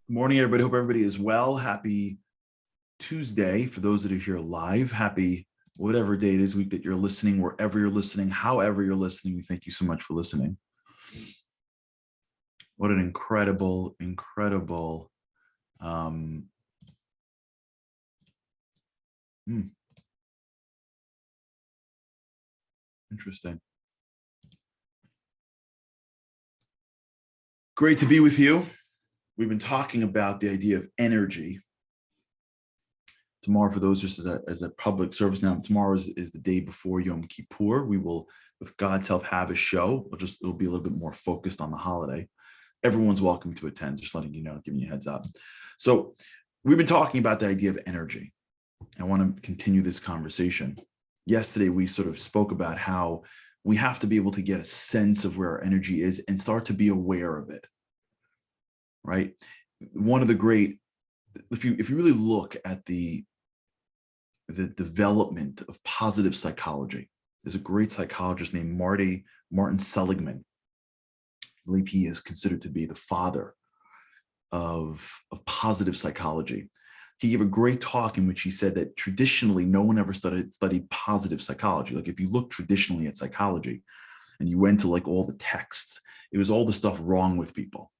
Good morning, everybody. Hope everybody is well. Happy Tuesday for those that are here live. Happy whatever day it is, week that you're listening, wherever you're listening, however you're listening. We thank you so much for listening. What an incredible, incredible interesting. Great to be with you. We've been talking about the idea of energy. Tomorrow, for those just as a public service now, tomorrow is the day before Yom Kippur. We will, with God's help, have a show. It'll be a little bit more focused on the holiday. Everyone's welcome to attend, just letting you know, giving you a heads up. So we've been talking about the idea of energy. I want to continue this conversation. Yesterday, we sort of spoke about how we have to be able to get a sense of where our energy is and start to be aware of it, right? One of the great, if you really look at the development of positive psychology, there's a great psychologist named Martin Seligman. I believe he is considered to be the father of positive psychology. He gave a great talk in which he said that traditionally no one ever studied positive psychology. Like if you look traditionally at psychology and you went to like all the texts, it was all the stuff wrong with people,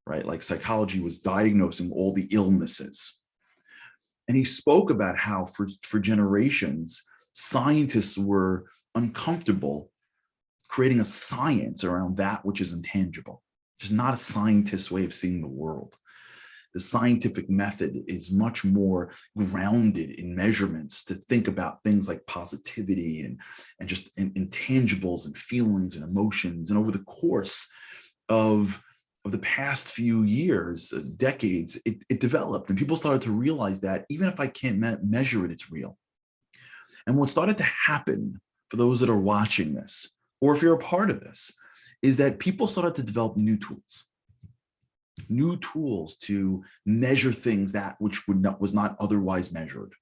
right? Like psychology was diagnosing all the illnesses. And he spoke about how for generations, scientists were uncomfortable creating a science around that which is intangible, which is not a scientist's way of seeing the world. The scientific method is much more grounded in measurements to think about things like positivity and just intangibles and feelings and emotions. And over the course of the past few years, decades, it developed, and people started to realize that even if I can't measure it, it's real. And what started to happen for those that are watching this, or if you're a part of this, is that people started to develop new tools to measure things that which was not otherwise measured.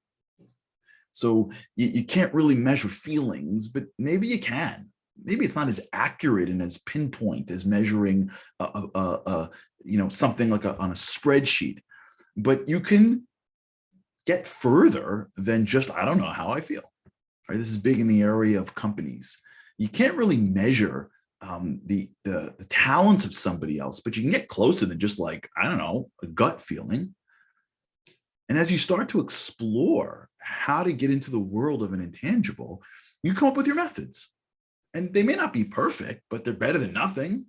So you can't really measure feelings, but maybe you can. Maybe it's not as accurate and as pinpoint as measuring something like on a spreadsheet, but you can get further than just, I don't know how I feel. Right? This is big in the area of companies. You can't really measure the talents of somebody else, but you can get closer than just like, I don't know, a gut feeling. And as you start to explore how to get into the world of an intangible, you come up with your methods. And they may not be perfect, but they're better than nothing,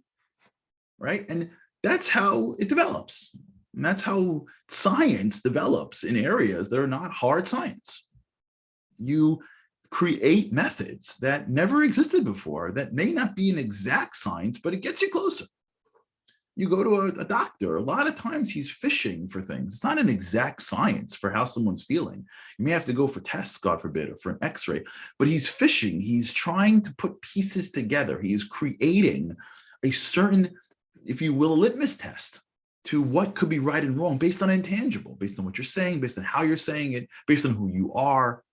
right? And that's how it develops. And that's how science develops in areas that are not hard science. You create methods that never existed before, that may not be an exact science, but it gets you closer. You go to a doctor, a lot of times he's fishing for things. It's not an exact science for how someone's feeling. You may have to go for tests, God forbid, or for an x-ray, but he's fishing. He's trying to put pieces together. He is creating a certain, if you will, a litmus test to what could be right and wrong based on intangible, based on what you're saying, based on how you're saying it, based on who you are.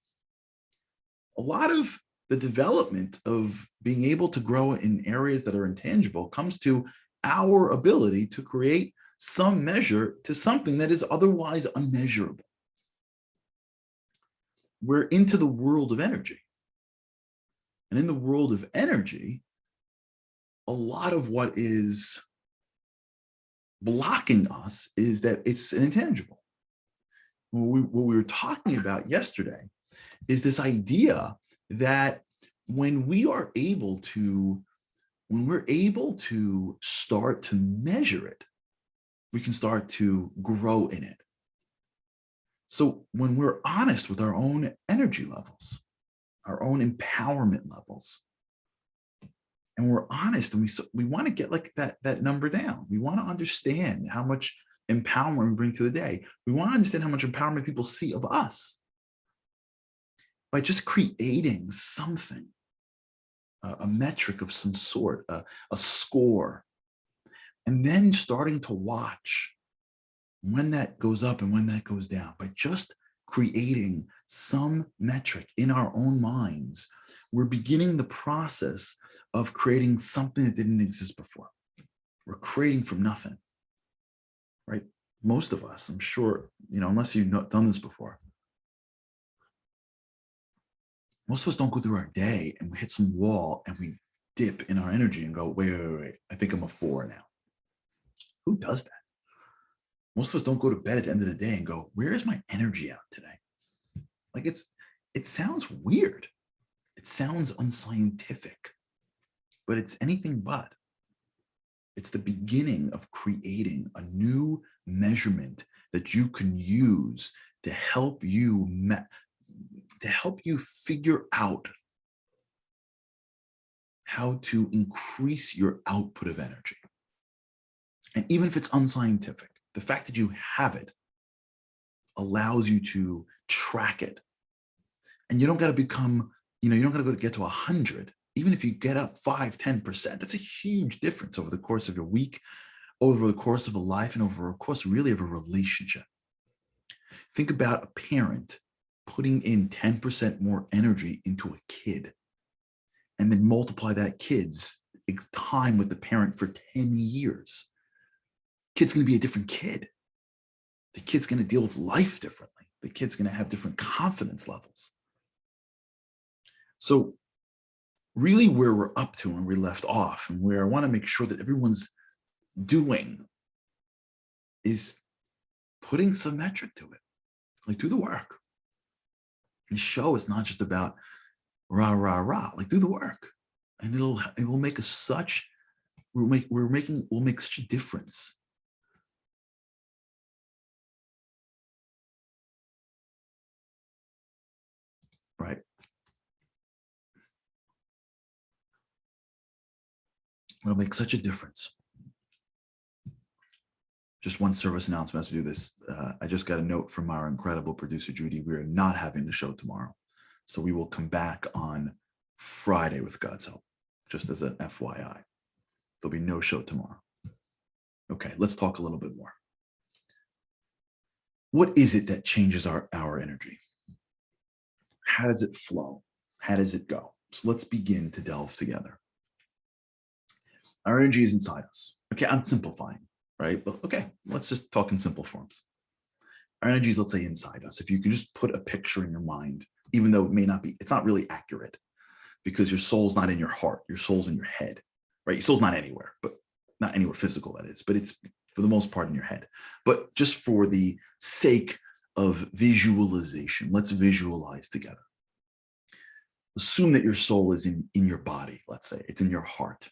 A lot of the development of being able to grow in areas that are intangible comes to our ability to create some measure to something that is otherwise unmeasurable. We're into the world of energy. And in the world of energy, a lot of what is blocking us is that it's an intangible. What we were talking about yesterday is this idea that when we're able to start to measure it, we can start to grow in it. So when we're honest with our own energy levels, our own empowerment levels, and we're honest and we want to get like that number down. We want to understand how much empowerment we bring to the day. We want to understand how much empowerment people see of us by just creating something, a metric of some sort, a score, and then starting to watch when that goes up and when that goes down. By just creating some metric in our own minds, we're beginning the process of creating something that didn't exist before. We're creating from nothing, right? most of us, I'm sure, unless you've not done this before, most of us don't go through our day and we hit some wall and we dip in our energy and go, wait. I think I'm a 4 now. Who does that? Most of us don't go to bed at the end of the day and go, where is my energy out today? Like it sounds weird. It sounds unscientific, but it's anything but. It's the beginning of creating a new measurement that you can use to help you figure out how to increase your output of energy. And even if it's unscientific, the fact that you have it allows you to track it. And you don't got to become, you don't got to get to 100. Even if you get up 5, 10%, that's a huge difference over the course of your week, over the course of a life, and over the course really of a relationship. Think about a parent putting in 10% more energy into a kid, and then multiply that kid's time with the parent for 10 years. Kid's going to be a different kid. The kid's going to deal with life differently. The kid's going to have different confidence levels. So really where we're up to and we left off, and where I want to make sure that everyone's doing, is putting some metric to it. Like, do the work. The show is not just about rah, rah, rah. Like, do the work. And it will make we'll make such a difference. Right? It'll make such a difference. Just one service announcement as we do this. I just got a note from our incredible producer, Judy. We are not having the show tomorrow. So we will come back on Friday with God's help, just as an FYI. There'll be no show tomorrow. Okay, let's talk a little bit more. What is it that changes our energy? How does it flow? How does it go? So let's begin to delve together. Our energy is inside us. Okay, I'm simplifying, right? But okay, let's just talk in simple forms. Our energy is, let's say, inside us. If you can just put a picture in your mind, even though it may not be, it's not really accurate, because your soul's not in your heart, your soul's in your head, right? Your soul's not anywhere, but not anywhere physical, that is, but it's for the most part in your head. But just for the sake of visualization, let's visualize together. Assume that your soul is in your body, let's say, it's in your heart.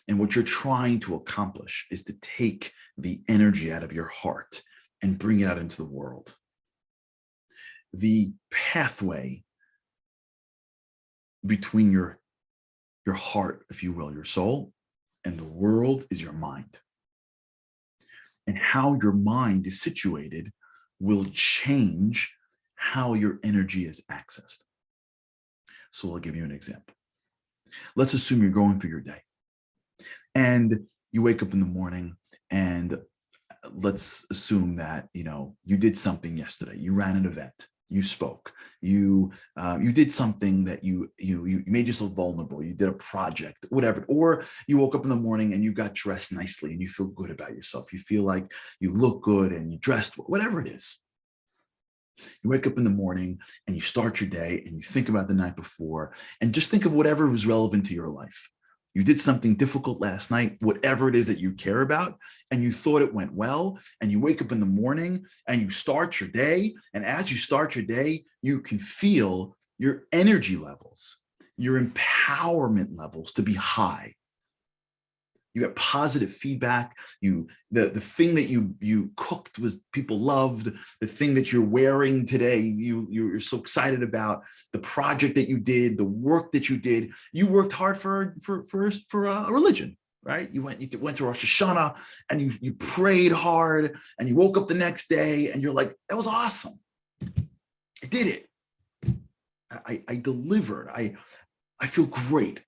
And what you're trying to accomplish is to take the energy out of your heart and bring it out into the world. The pathway between your heart, if you will, your soul, and the world is your mind. And how your mind is situated will change how your energy is accessed. So I'll give you an example. Let's assume you're going through your day and you wake up in the morning, and let's assume that, you did something yesterday. You ran an event, you spoke, you did something that you made yourself vulnerable. You did a project, whatever, or you woke up in the morning and you got dressed nicely and you feel good about yourself. You feel like you look good and you dressed, whatever it is. You wake up in the morning and you start your day and you think about the night before, and just think of whatever was relevant to your life. You did something difficult last night, whatever it is that you care about, and you thought it went well, and you wake up in the morning and you start your day. And as you start your day, you can feel your energy levels, your empowerment levels to be high. You got positive feedback. The thing that you cooked was people loved. The thing that you're wearing today, you're so excited about. The project that you did, the work that you did. You worked hard for a religion, right? You went to Rosh Hashanah and you prayed hard, and you woke up the next day and you're like, that was awesome. I did it. I delivered. I feel great.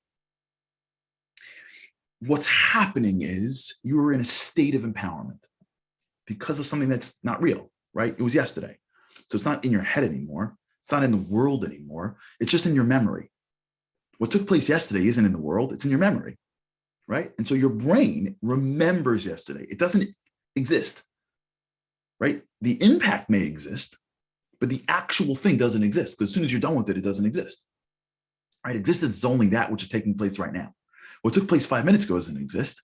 What's happening is you're in a state of empowerment because of something that's not real, right? It was yesterday. So it's not in your head anymore. It's not in the world anymore. It's just in your memory. What took place yesterday isn't in the world. It's in your memory, right? And so your brain remembers yesterday. It doesn't exist. right? The impact may exist, but the actual thing doesn't exist. Because as soon as you're done with it, it doesn't exist, right? Existence is only that which is taking place right now. What took place 5 minutes ago doesn't exist.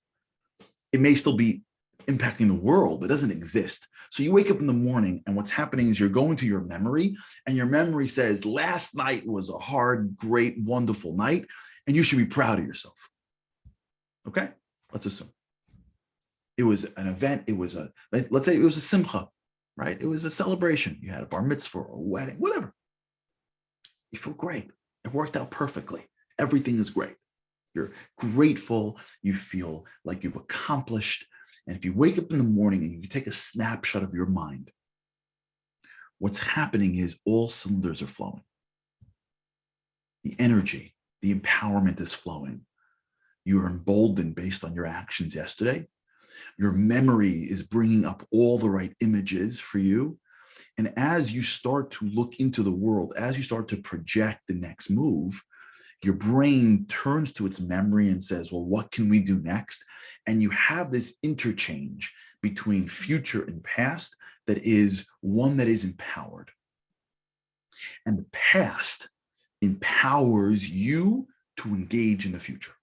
It may still be impacting the world, but it doesn't exist. So you wake up in the morning and what's happening is you're going to your memory and your memory says, last night was a hard, great, wonderful night, and you should be proud of yourself. Okay, let's assume. It was an event, let's say it was a simcha, right? It was a celebration. You had a bar mitzvah or a wedding, whatever. You feel great. It worked out perfectly. Everything is great. You're grateful. You feel like you've accomplished. And if you wake up in the morning and you take a snapshot of your mind, what's happening is all cylinders are flowing. The energy, the empowerment is flowing. You are emboldened based on your actions yesterday. Your memory is bringing up all the right images for you. And as you start to look into the world, as you start to project the next move, your brain turns to its memory and says, well, what can we do next? And you have this interchange between future and past that is one that is empowered. And the past empowers you to engage in the future.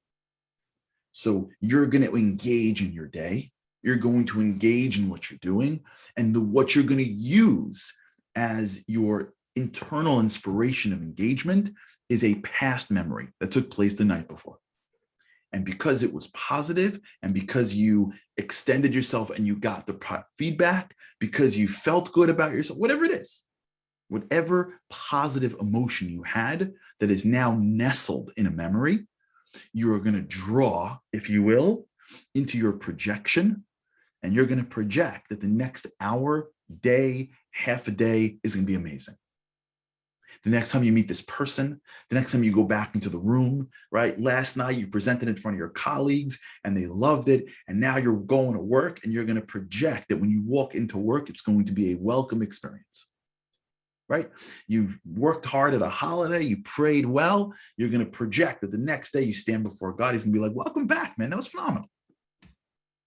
So you're going to engage in your day. You're going to engage in what you're doing, and what you're going to use as your internal inspiration of engagement is a past memory that took place the night before. And because it was positive, and because you extended yourself and you got the feedback, because you felt good about yourself, whatever it is, whatever positive emotion you had that is now nestled in a memory, you are going to draw, if you will, into your projection. And you're going to project that the next hour, day, half a day is going to be amazing. The next time you meet this person, the next time you go back into the room, right? Last night you presented in front of your colleagues and they loved it. And now you're going to work and you're going to project that when you walk into work, it's going to be a welcome experience, right? You worked hard at a holiday, you prayed well, you're going to project that the next day you stand before God, he's going to be like, welcome back, man, that was phenomenal.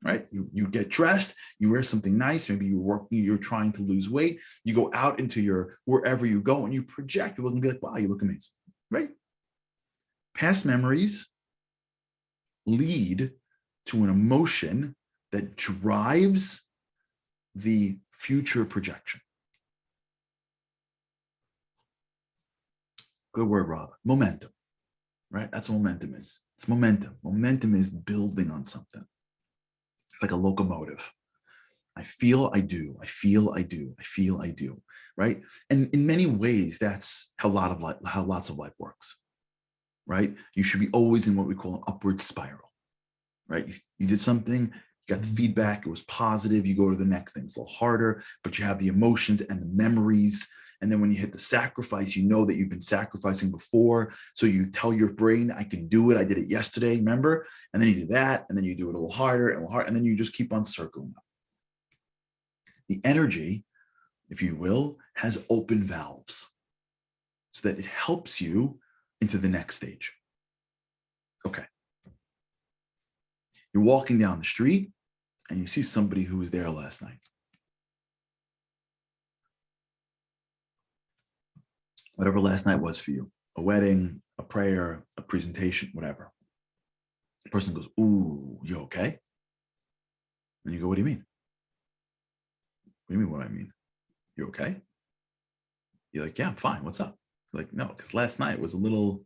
Right? You get dressed, you wear something nice, maybe you're trying to lose weight, you go out into your, wherever you go and you project, you're going to be like, wow, you look amazing, right? Past memories lead to an emotion that drives the future projection. Good word, Rob. Momentum, right? That's what momentum is. It's momentum. Momentum is building on something. Like a locomotive. I feel, I do. I feel, I do. I feel, I do. Right? And in many ways, that's how lots of life works. Right? You should be always in what we call an upward spiral. Right? You did something, you got the feedback, it was positive, you go to the next thing. It's a little harder, but you have the emotions and the memories. And then when you hit the sacrifice, you know that you've been sacrificing before. So you tell your brain, I can do it. I did it yesterday, remember? And then you do that, and then you do it a little harder and a little harder, and then you just keep on circling up. The energy, if you will, has open valves so that it helps you into the next stage. Okay. You're walking down the street and you see somebody who was there last night. Whatever last night was for you, a wedding, a prayer, a presentation, whatever. The person goes, ooh, you okay? And you go, what do you mean? What do you mean what I mean? You okay? You're like, yeah, I'm fine. What's up? You're like, no, because last night was a little,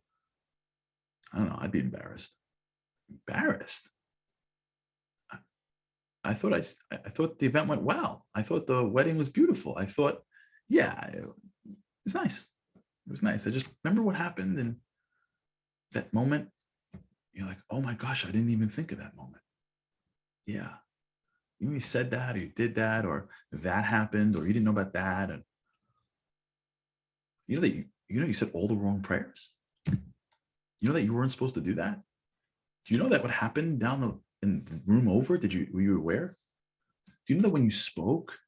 I don't know, I'd be embarrassed. Embarrassed? I thought the event went well. I thought the wedding was beautiful. I thought, yeah, it was nice. It was nice. I just remember what happened in that moment. You're like, oh my gosh, I didn't even think of that moment. Yeah. You said that, or you did that, or that happened, or you didn't know about that. And you know that you said all the wrong prayers. You know that you weren't supposed to do that. Do you know that what happened down in the room over? Were you aware? Do you know that when you spoke,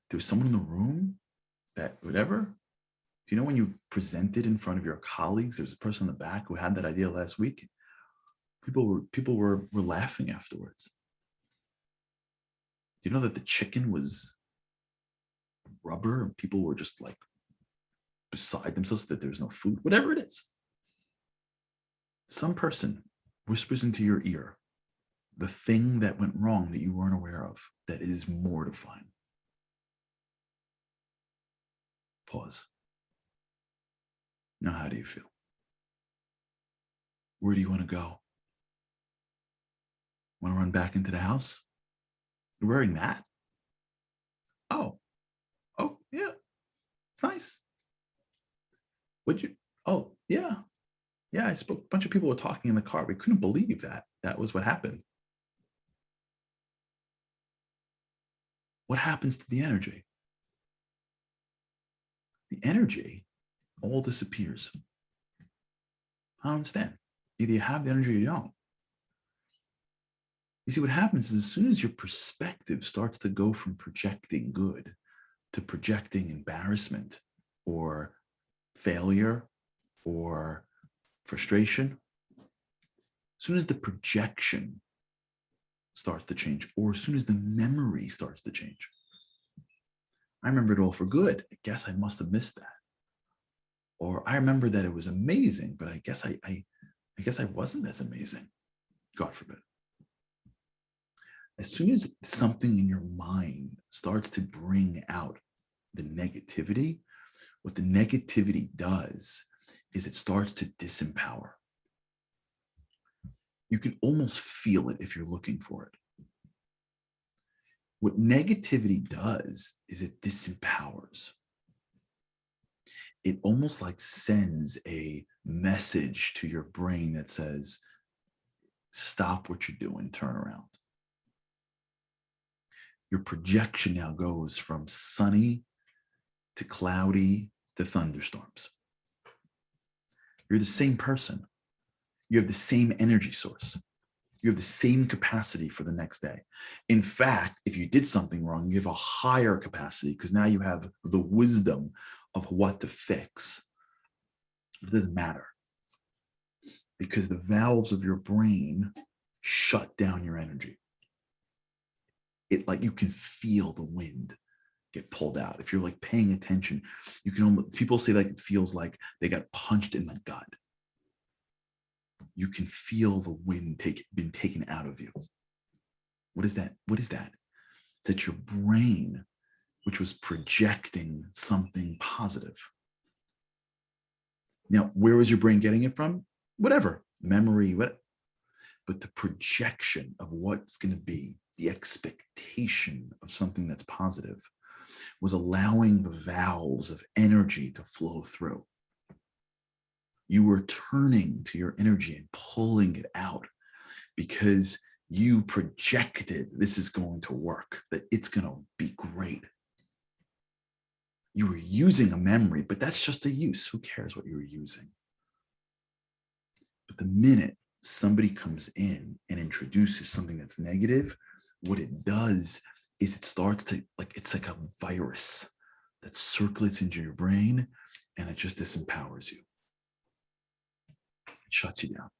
there was someone in the room that whatever? Do you know when you presented in front of your colleagues, there's a person in the back who had that idea last week? People were laughing afterwards. Do you know that the chicken was rubber and people were just like beside themselves that there's no food, whatever it is. Some person whispers into your ear the thing that went wrong that you weren't aware of that is mortifying. Pause. Now, how do you feel? Where do you want to go? Want to run back into the house? You're wearing that? Oh, yeah, it's nice. Would you? Oh, yeah. Yeah, I spoke. A bunch of people were talking in the car. We couldn't believe that. That was what happened. What happens to the energy? The energy all disappears. I don't understand. Either you have the energy or you don't. You see, what happens is as soon as your perspective starts to go from projecting good to projecting embarrassment or failure or frustration, as soon as the projection starts to change, or as soon as the memory starts to change, I remember it all for good. I guess I must have missed that. Or I remember that it was amazing, but I guess I wasn't as amazing. God forbid. As soon as something in your mind starts to bring out the negativity, what the negativity does is it starts to disempower. You can almost feel it if you're looking for it. What negativity does is it disempowers. It almost like sends a message to your brain that says, stop what you're doing, turn around. Your projection now goes from sunny to cloudy to thunderstorms. You're the same person. You have the same energy source. You have the same capacity for the next day. In fact, if you did something wrong, you have a higher capacity because now you have the wisdom of what to fix. It doesn't matter because the valves of your brain shut down your energy. It like you can feel the wind get pulled out. If you're like paying attention, you can almost, people say like it feels like they got punched in the gut. You can feel the wind been taken out of you. What is that? What is that? It's that your brain, which was projecting something positive. Now, where was your brain getting it from? Whatever, memory, what? But the projection of what's going to be, the expectation of something that's positive, was allowing the valves of energy to flow through. You were turning to your energy and pulling it out because you projected this is going to work, that it's going to be great. You were using a memory, but that's just a use. Who cares what you were using? But the minute somebody comes in and introduces something that's negative, what it does is it starts to, like, it's like a virus that circulates into your brain and it just disempowers you. It shuts you down.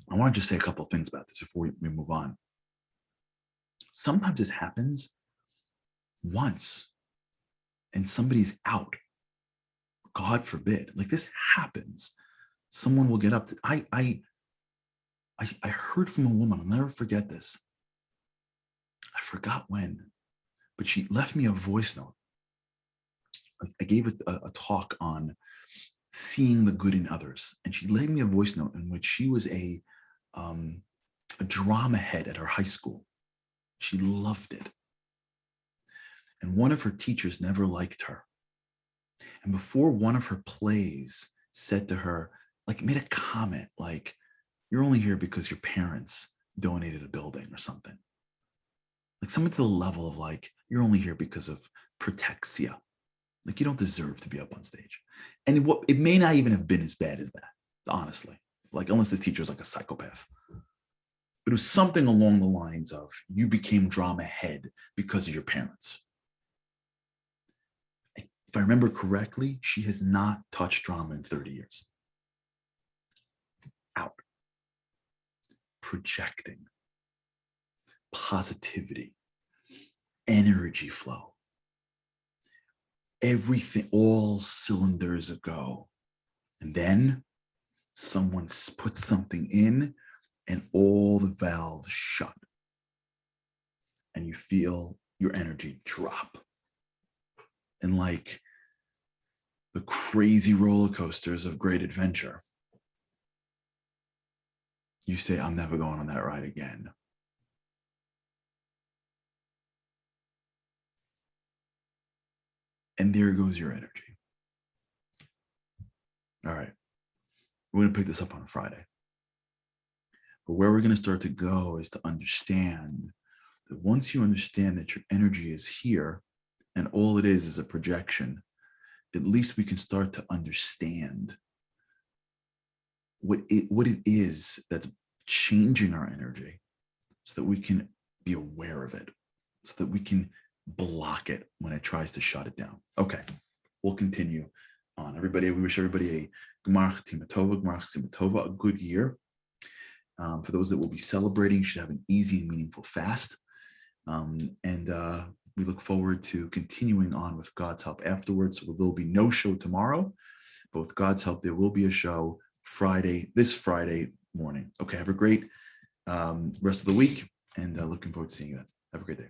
I want to just say a couple of things about this before we move on. Sometimes this happens once and somebody's out. God forbid, like this happens. Someone will get up to, I heard from a woman, I'll never forget this. I forgot when, but she left me a voice note. I gave a talk on seeing the good in others. And she left me a voice note in which she was a drama head at her high school. She loved it. And one of her teachers never liked her. And before one of her plays said to her, like made a comment like, you're only here because your parents donated a building or something. Like something to the level of like, you're only here because of protexia. Like you don't deserve to be up on stage. And it may not even have been as bad as that, honestly. Like unless this teacher is like a psychopath. But it was something along the lines of you became drama head because of your parents. If I remember correctly, she has not touched drama in 30 years. Out. Projecting. Positivity. energy flow. Everything, all cylinders a go. And then someone puts something in and all the valves shut. And you feel your energy drop. And like the crazy roller coasters of great adventure, you say, I'm never going on that ride again. And there goes your energy. All right. We're going to pick this up on Friday. But where we're going to start to go is to understand that once you understand that your energy is here and all it is a projection, at least we can start to understand what it is that's changing our energy so that we can be aware of it, so that we can block it when it tries to shut it down. Okay, we'll continue on. Everybody, we wish everybody a Gmar Chatima Tova, Gmar Chatima Tova, a good year. For those that will be celebrating, you should have an easy and meaningful fast. We look forward to continuing on with God's help afterwards. So there'll be no show tomorrow, but with God's help, there will be a show this Friday morning. Okay, have a great rest of the week, and looking forward to seeing you then. Have a great day.